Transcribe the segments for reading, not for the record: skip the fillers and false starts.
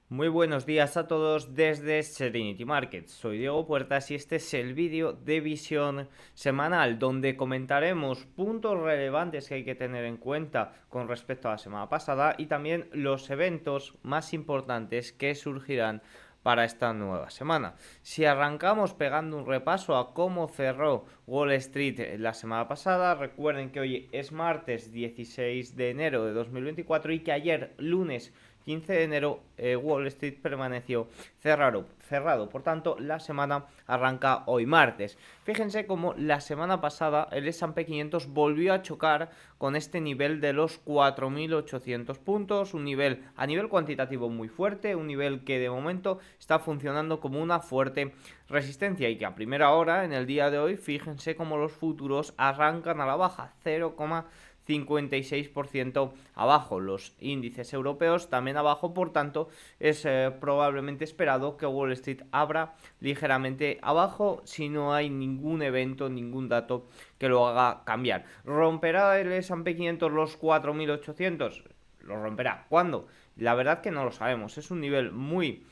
Muy buenos días a todos desde Serenity Markets. Soy Diego Puertas y este es el vídeo de visión semanal donde comentaremos puntos relevantes que hay que tener en cuenta con respecto a la semana pasada y también los eventos más importantes que surgirán para esta nueva semana. Si arrancamos pegando un repaso a cómo cerró Wall Street la semana pasada, recuerden que hoy es martes 16 de enero de 2024 y que ayer lunes 15 de enero Wall Street permaneció cerrado. Por tanto, la semana arranca hoy martes. Fíjense cómo la semana pasada el S&P 500 volvió a chocar con este nivel de los 4.800 puntos, un nivel a nivel cuantitativo muy fuerte, un nivel que de momento está funcionando como una fuerte resistencia y que a primera hora en el día de hoy, fíjense cómo los futuros arrancan a la baja, 0,56% abajo. Los índices europeos también abajo, por tanto es probablemente esperado que Wall Street abra ligeramente abajo si no hay ningún evento, ningún dato que lo haga cambiar. ¿Romperá el S&P 500 los 4.800? Lo romperá. ¿Cuándo? La verdad que no lo sabemos. Es un nivel muy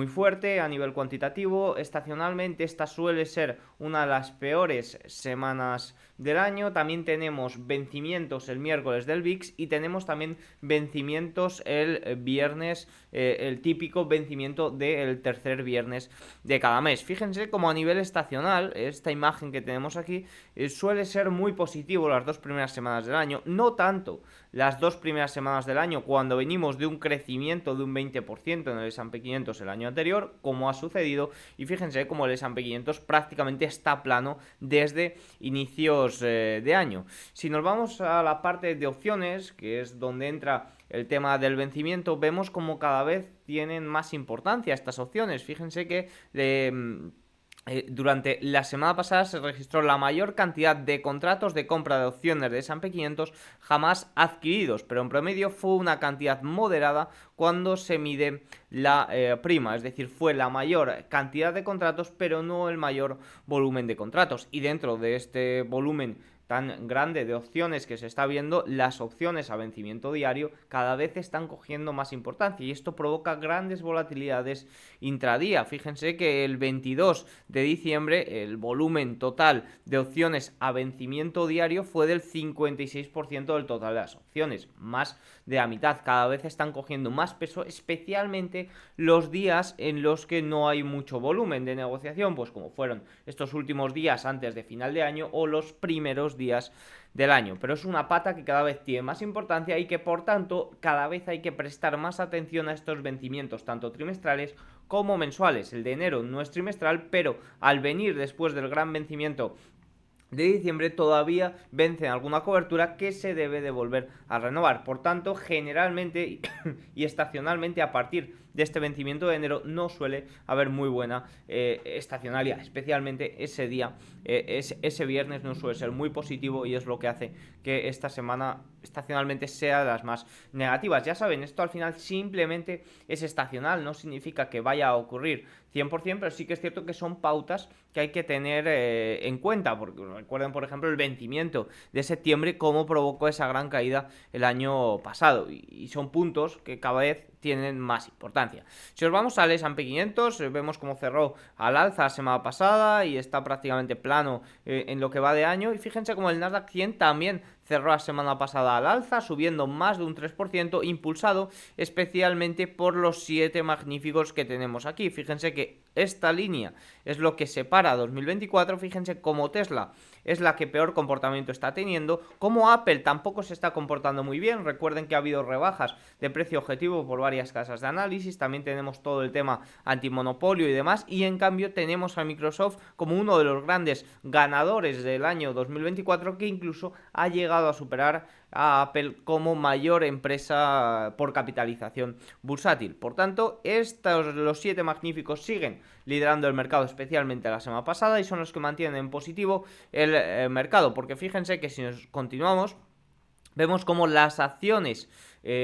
fuerte a nivel cuantitativo. Estacionalmente esta suele ser una de las peores semanas del año. También tenemos vencimientos el miércoles del VIX y tenemos también vencimientos el viernes, el típico vencimiento del tercer viernes de cada mes. Fíjense como a nivel estacional, esta imagen que tenemos aquí suele ser muy positivo las dos primeras semanas del año. No tanto las dos primeras semanas del año cuando venimos de un crecimiento de un 20% en el S&P 500 el año anterior, como ha sucedido, y fíjense como el S&P 500 prácticamente está plano desde inicios de año. Si nos vamos a la parte de opciones, que es donde entra el tema del vencimiento, vemos como cada vez tienen más importancia estas opciones. Fíjense que durante la semana pasada se registró la mayor cantidad de contratos de compra de opciones de S&P 500 jamás adquiridos, pero en promedio fue una cantidad moderada cuando se mide la prima, es decir, fue la mayor cantidad de contratos, pero no el mayor volumen de contratos. Y dentro de este volumen tan grande de opciones que se está viendo, las opciones a vencimiento diario cada vez están cogiendo más importancia y esto provoca grandes volatilidades intradía. Fíjense que el 22 de diciembre el volumen total de opciones a vencimiento diario fue del 56% del total de las opciones, más de la mitad. Cada vez están cogiendo más peso, especialmente los días en los que no hay mucho volumen de negociación, pues como fueron estos últimos días antes de final de año o los primeros días del año. Pero es una pata que cada vez tiene más importancia y que por tanto cada vez hay que prestar más atención a estos vencimientos, tanto trimestrales como mensuales. El de enero no es trimestral, pero al venir después del gran vencimiento de diciembre todavía vence alguna cobertura que se debe de volver a renovar. Por tanto, generalmente y estacionalmente a partir de este vencimiento de enero no suele haber muy buena estacionalidad, especialmente ese día, ese viernes no suele ser muy positivo y es lo que hace que esta semana estacionalmente sea de las más negativas. Ya saben, esto al final simplemente es estacional, no significa que vaya a ocurrir 100%, pero sí que es cierto que son pautas que hay que tener en cuenta, porque recuerden, por ejemplo, el vencimiento de septiembre, cómo provocó esa gran caída el año pasado, y son puntos que cada vez tienen más importancia. Si os vamos al S&P 500, vemos cómo cerró al alza la semana pasada y está prácticamente plano en lo que va de año, y fíjense cómo el Nasdaq 100 también cerró la semana pasada al alza, subiendo más de un 3%, impulsado especialmente por los 7 magníficos que tenemos aquí. Fíjense que esta línea es lo que separa 2024, fíjense cómo Tesla es la que peor comportamiento está teniendo, como Apple tampoco se está comportando muy bien. Recuerden que ha habido rebajas de precio objetivo por varias casas de análisis, también tenemos todo el tema antimonopolio y demás, y en cambio tenemos a Microsoft como uno de los grandes ganadores del año 2024, que incluso ha llegado a superar a Apple como mayor empresa por capitalización bursátil. Por tanto, estos los 7 magníficos siguen liderando el mercado, especialmente la semana pasada, y son los que mantienen en positivo el mercado, porque fíjense que si nos continuamos vemos como las acciones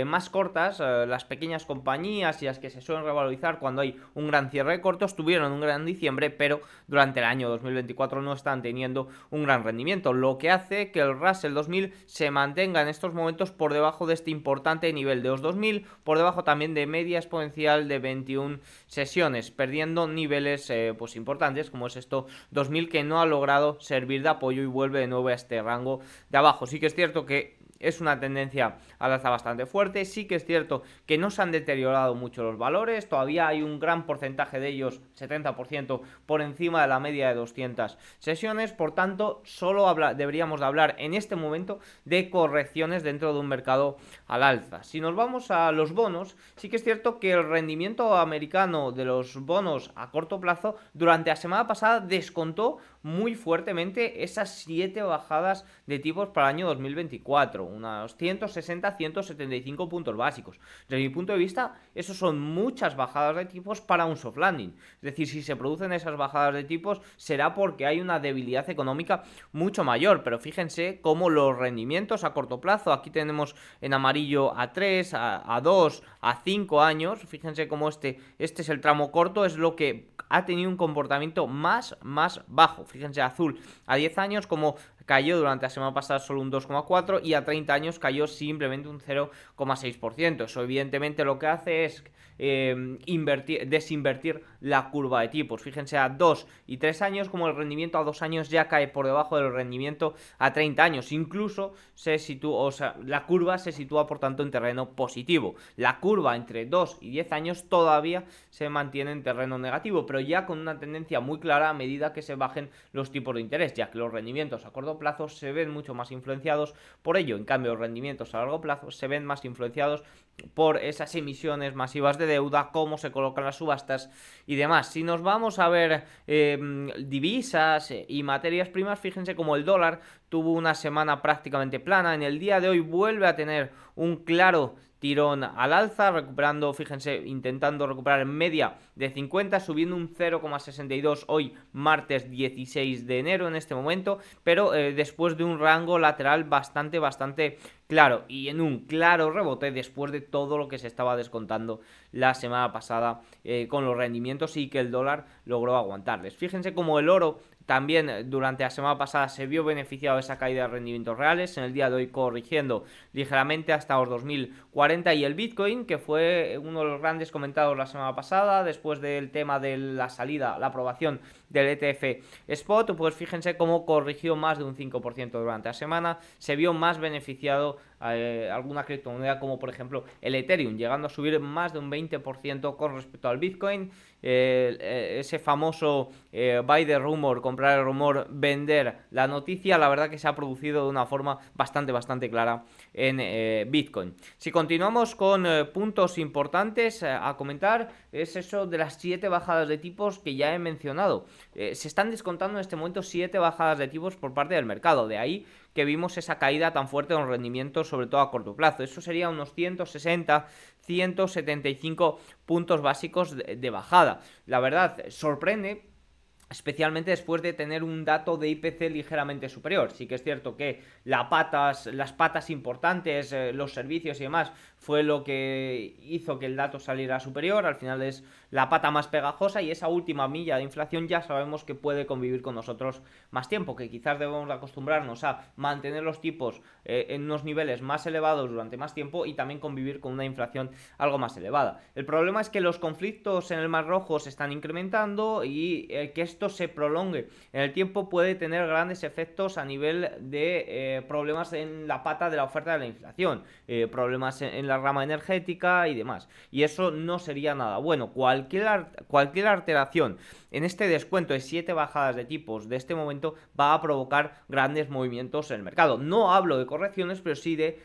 más cortas, las pequeñas compañías y las que se suelen revalorizar cuando hay un gran cierre de cortos, tuvieron un gran diciembre, pero durante el año 2024 no están teniendo un gran rendimiento, lo que hace que el Russell 2000 se mantenga en estos momentos por debajo de este importante nivel de los 2000, por debajo también de media exponencial de 21 sesiones, perdiendo niveles pues importantes como es esto 2000, que no ha logrado servir de apoyo y vuelve de nuevo a este rango de abajo. Sí que es cierto que es una tendencia al alza bastante fuerte. Sí que es cierto que no se han deteriorado mucho los valores, todavía hay un gran porcentaje de ellos, 70%, por encima de la media de 200 sesiones. Por tanto, solo deberíamos de hablar en este momento de correcciones dentro de un mercado al alza. Si nos vamos a los bonos, sí que es cierto que el rendimiento americano de los bonos a corto plazo durante la semana pasada descontó muy fuertemente esas 7 bajadas de tipos para el año 2024, unos 160-175 puntos básicos. Desde mi punto de vista, eso son muchas bajadas de tipos para un soft landing. Es decir, si se producen esas bajadas de tipos será porque hay una debilidad económica mucho mayor, pero fíjense cómo los rendimientos a corto plazo, aquí tenemos en amarillo a 3, a 2, a 5 años, fíjense cómo este es el tramo corto, es lo que ha tenido un comportamiento más bajo. Fíjense, azul a 10 años como cayó durante la semana pasada solo un 2,4 y a 30 años cayó simplemente un 0,6%. Eso evidentemente lo que hace es desinvertir la curva de tipos. Fíjense, a 2 y 3 años como el rendimiento a 2 años ya cae por debajo del rendimiento a 30 años. Incluso se sitúa, o sea, la curva se sitúa por tanto en terreno positivo. La curva entre 2 y 10 años todavía se mantiene en terreno negativo, pero ya con una tendencia muy clara a medida que se bajen los tipos de interés, ya que los rendimientos a corto plazo se ven mucho más influenciados por ello. En cambio, los rendimientos a largo plazo se ven más influenciados por esas emisiones masivas de deuda, cómo se colocan las subastas y demás. Si nos vamos a ver divisas y materias primas, fíjense como el dólar tuvo una semana prácticamente plana. En el día de hoy vuelve a tener un claro tirón al alza, recuperando, fíjense, intentando recuperar en media de 50, subiendo un 0,62 hoy martes 16 de enero en este momento, pero después de un rango lateral bastante claro y en un claro rebote después de todo lo que se estaba descontando la semana pasada con los rendimientos y que el dólar logró aguantarles. Fíjense como el oro también durante la semana pasada se vio beneficiado de esa caída de rendimientos reales, en el día de hoy corrigiendo ligeramente hasta los 2040, y el Bitcoin, que fue uno de los grandes comentados la semana pasada después del tema de la salida, la aprobación del ETF Spot, pues fíjense cómo corrigió más de un 5% durante la semana, se vio más beneficiado alguna criptomoneda como por ejemplo el Ethereum, llegando a subir más de un 20% con respecto al Bitcoin. Ese famoso buy the rumor, comprar el rumor, vender la noticia, la verdad que se ha producido de una forma bastante clara en Bitcoin. Si continuamos con puntos importantes a comentar, es eso de las 7 bajadas de tipos que ya he mencionado. Se están descontando en este momento 7 bajadas de tipos por parte del mercado, de ahí que vimos esa caída tan fuerte en los rendimientos, sobre todo a corto plazo. Eso sería unos 160, 175 puntos básicos de bajada. La verdad, sorprende, especialmente después de tener un dato de IPC ligeramente superior. Sí que es cierto que las patas importantes, los servicios y demás, fue lo que hizo que el dato saliera superior. Al final es la pata más pegajosa y esa última milla de inflación ya sabemos que puede convivir con nosotros más tiempo, que quizás debemos acostumbrarnos a mantener los tipos en unos niveles más elevados durante más tiempo y también convivir con una inflación algo más elevada. El problema es que los conflictos en el Mar Rojo se están incrementando y que esto se prolongue en el tiempo puede tener grandes efectos a nivel de problemas en la pata de la oferta de la inflación, problemas en la rama energética y demás. Y eso no sería nada bueno. Cualquier alteración en este descuento de 7 bajadas de tipos de este momento va a provocar grandes movimientos en el mercado. No hablo de correcciones, pero sí de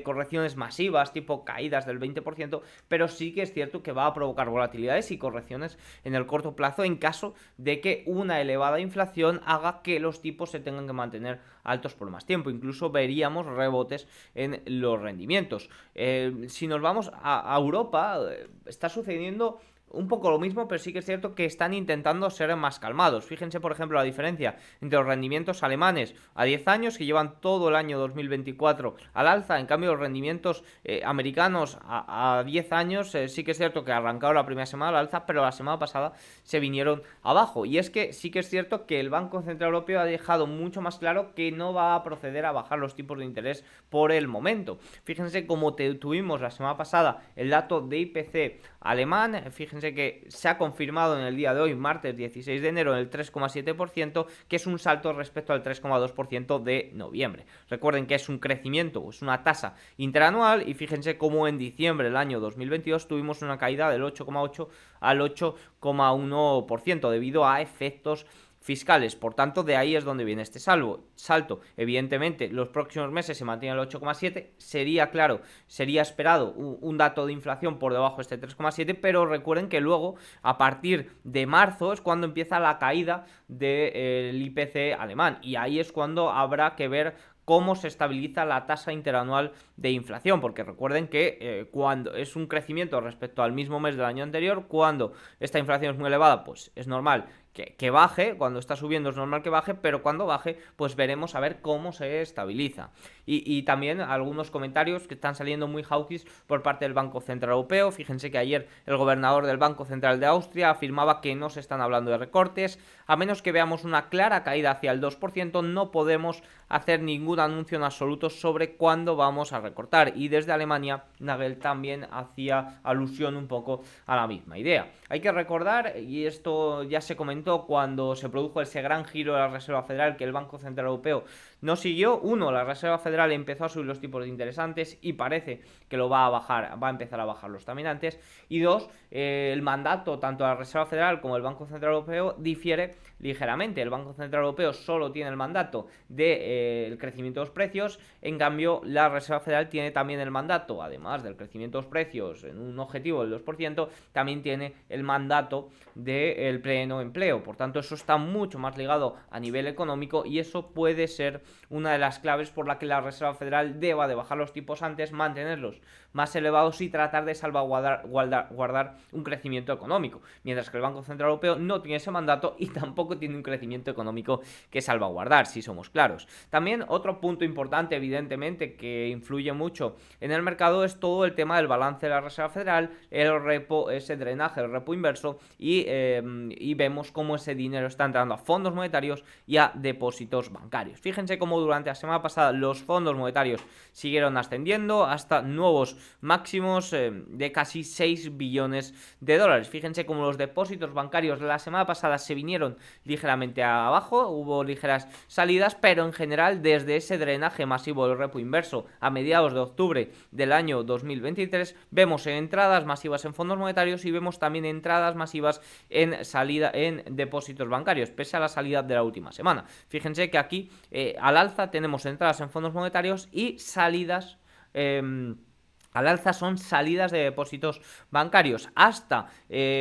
correcciones masivas, tipo caídas del 20%, pero sí que es cierto que va a provocar volatilidades y correcciones en el corto plazo en caso de que una elevada inflación haga que los tipos se tengan que mantener altos por más tiempo. Incluso veríamos rebotes en los rendimientos. Si nos vamos a Europa, está sucediendo un poco lo mismo, pero sí que es cierto que están intentando ser más calmados. Fíjense, por ejemplo, la diferencia entre los rendimientos alemanes a 10 años, que llevan todo el año 2024 al alza. En cambio, los rendimientos americanos a 10 años, sí que es cierto que arrancaron la primera semana al alza, pero la semana pasada se vinieron abajo. Y es que sí que es cierto que el Banco Central Europeo ha dejado mucho más claro que no va a proceder a bajar los tipos de interés por el momento. Fíjense cómo tuvimos la semana pasada el dato de IPC alemán. Fíjense que se ha confirmado en el día de hoy, martes 16 de enero, en el 3,7%, que es un salto respecto al 3,2% de noviembre. Recuerden que es un crecimiento, es una tasa interanual, y fíjense cómo en diciembre del año 2022 tuvimos una caída del 8,8 al 8,1% debido a efectos fiscales. Por tanto, de ahí es donde viene este salto. Evidentemente, los próximos meses se mantiene el 8,7. Sería, claro, sería esperado un dato de inflación por debajo de este 3,7, pero recuerden que luego, a partir de marzo, es cuando empieza la caída del IPC alemán, y ahí es cuando habrá que ver cómo se estabiliza la tasa interanual de inflación, porque recuerden que cuando es un crecimiento respecto al mismo mes del año anterior, cuando esta inflación es muy elevada, pues es normal que baje. Cuando está subiendo es normal que baje, pero cuando baje, pues veremos a ver cómo se estabiliza. Y también algunos comentarios que están saliendo muy hawkish por parte del Banco Central Europeo. Fíjense que ayer el gobernador del Banco Central de Austria afirmaba que no se están hablando de recortes. A menos que veamos una clara caída hacia el 2%, no podemos hacer ningún anuncio en absoluto sobre cuándo vamos a recortar. Y desde Alemania, Nagel también hacía alusión un poco a la misma idea. Hay que recordar, y esto ya se comentó cuando se produjo ese gran giro de la Reserva Federal, que el Banco Central Europeo no siguió. Uno, la Reserva Federal empezó a subir los tipos de interés antes y parece que lo va a bajar, va a empezar a bajarlos también antes. Y dos, el mandato tanto de la Reserva Federal como del Banco Central Europeo difiere ligeramente. El Banco Central Europeo solo tiene el mandato del crecimiento de los precios, en cambio la Reserva Federal tiene también el mandato, además del crecimiento de los precios en un objetivo del 2%, también tiene el mandato del pleno empleo. Por tanto, eso está mucho más ligado a nivel económico, y eso puede ser una de las claves por la que la Reserva Federal deba de bajar los tipos antes, mantenerlos más elevados y tratar de salvaguardar un crecimiento económico, mientras que el Banco Central Europeo no tiene ese mandato y tampoco tiene un crecimiento económico que salvaguardar, si somos claros. También otro punto importante, evidentemente, que influye mucho en el mercado es todo el tema del balance de la Reserva Federal, el repo, ese drenaje, el repo inverso, y vemos cómo ese dinero está entrando a fondos monetarios y a depósitos bancarios. Fíjense cómo durante la semana pasada los fondos monetarios siguieron ascendiendo hasta nuevos máximos de casi 6 billones de dólares. Fíjense cómo los depósitos bancarios la semana pasada se vinieron ligeramente abajo, hubo ligeras salidas, pero en general desde ese drenaje masivo del repo inverso a mediados de octubre del año 2023 vemos entradas masivas en fondos monetarios y vemos también entradas masivas en salida en depósitos bancarios, pese a la salida de la última semana. Fíjense que aquí al alza tenemos entradas en fondos monetarios y salidas al alza son salidas de depósitos bancarios. Hasta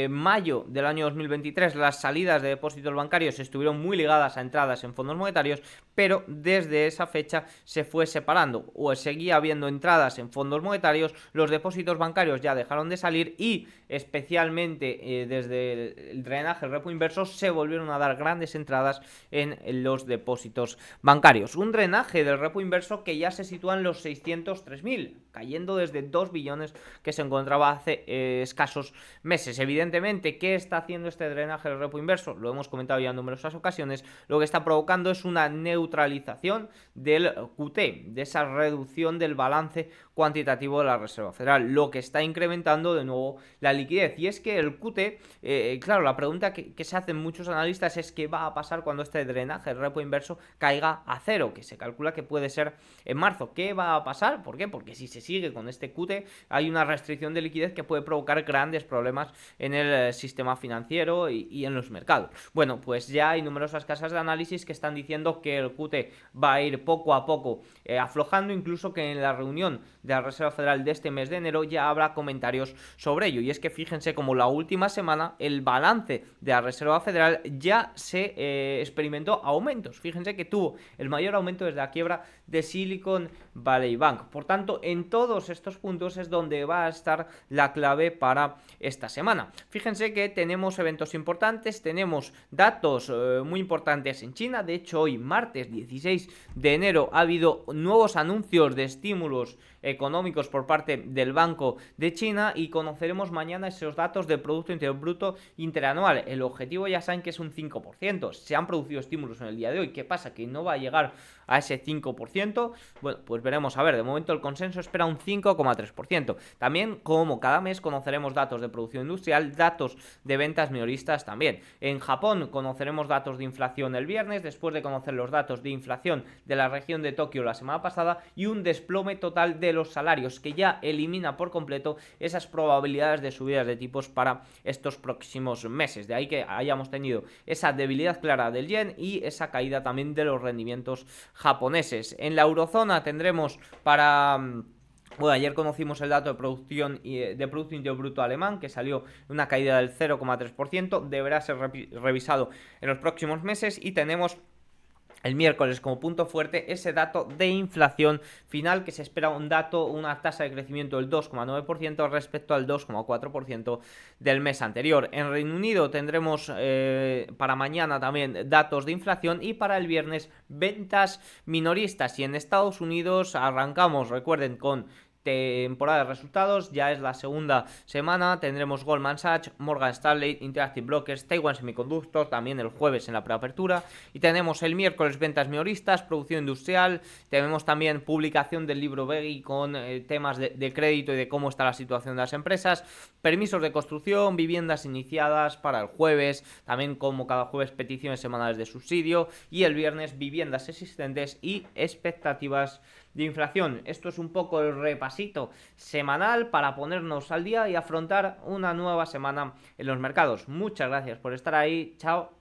mayo del año 2023 las salidas de depósitos bancarios estuvieron muy ligadas a entradas en fondos monetarios, pero desde esa fecha se fue separando, o seguía habiendo entradas en fondos monetarios, los depósitos bancarios ya dejaron de salir, y especialmente desde el drenaje, el repo inverso, se volvieron a dar grandes entradas en los depósitos bancarios. Un drenaje del repo inverso que ya se sitúa en los 603.000, cayendo desde 2 billones que se encontraba hace escasos meses. Evidentemente, ¿qué está haciendo este drenaje del repo inverso? Lo hemos comentado ya en numerosas ocasiones. Lo que está provocando es una neutralización del QT, de esa reducción del balance cuantitativo de la Reserva Federal, lo que está incrementando de nuevo la liquidez. Y es que el QT, claro, la pregunta que se hacen muchos analistas es qué va a pasar cuando este drenaje, el repo inverso, caiga a cero, que se calcula que puede ser en marzo. ¿Qué va a pasar? ¿Por qué? Porque si se sigue con este QT, hay una restricción de liquidez que puede provocar grandes problemas en el sistema financiero y en los mercados. Bueno, pues ya hay numerosas casas de análisis que están diciendo que el QT va a ir poco a poco aflojando, incluso que en la reunión de la Reserva Federal de este mes de enero ya habrá comentarios sobre ello. Y es que fíjense como la última semana el balance de la Reserva Federal ya se experimentó aumentos. Fíjense que tuvo el mayor aumento desde la quiebra de Silicon Valley Bank. Por tanto, en todos estos puntos es donde va a estar la clave para esta semana. Fíjense que tenemos eventos importantes, tenemos datos muy importantes en China. De hecho, hoy, martes 16 de enero, ha habido nuevos anuncios de estímulos económicos por parte del Banco de China y conoceremos mañana esos datos de Producto Interior Bruto interanual. El objetivo ya saben que es un 5%. Se han producido estímulos en el día de hoy. ¿Qué pasa? Que no va a llegar a ese 5%. Bueno, pues veremos. A ver, de momento el consenso espera un 5,3%. También, como cada mes, conoceremos datos de producción industrial, datos de ventas minoristas también. En Japón conoceremos datos de inflación el viernes, después de conocer los datos de inflación de la región de Tokio la semana pasada, y un desplome total de los salarios que ya elimina por completo esas probabilidades de subidas de tipos para estos próximos meses. De ahí que hayamos tenido esa debilidad clara del yen y esa caída también de los rendimientos japoneses. En la eurozona tendremos para... Bueno, ayer conocimos el dato de producción de Producto Interior Bruto alemán, que salió una caída del 0,3%, deberá ser revisado en los próximos meses, y tenemos el miércoles como punto fuerte ese dato de inflación final, que se espera una tasa de crecimiento del 2,9% respecto al 2,4% del mes anterior. En Reino Unido tendremos para mañana también datos de inflación, y para el viernes ventas minoristas. Y en Estados Unidos arrancamos, recuerden, con temporada de resultados. Ya es la segunda semana, tendremos Goldman Sachs, Morgan Stanley, Interactive Brokers, Taiwan Semiconductor, también el jueves en la preapertura, y tenemos el miércoles ventas minoristas, producción industrial, tenemos también publicación del libro Begui con temas de crédito y de cómo está la situación de las empresas, permisos de construcción, viviendas iniciadas para el jueves, también como cada jueves peticiones semanales de subsidio, y el viernes viviendas existentes y expectativas de inflación. Esto es un poco el repasito semanal para ponernos al día y afrontar una nueva semana en los mercados. Muchas gracias por estar ahí. Chao.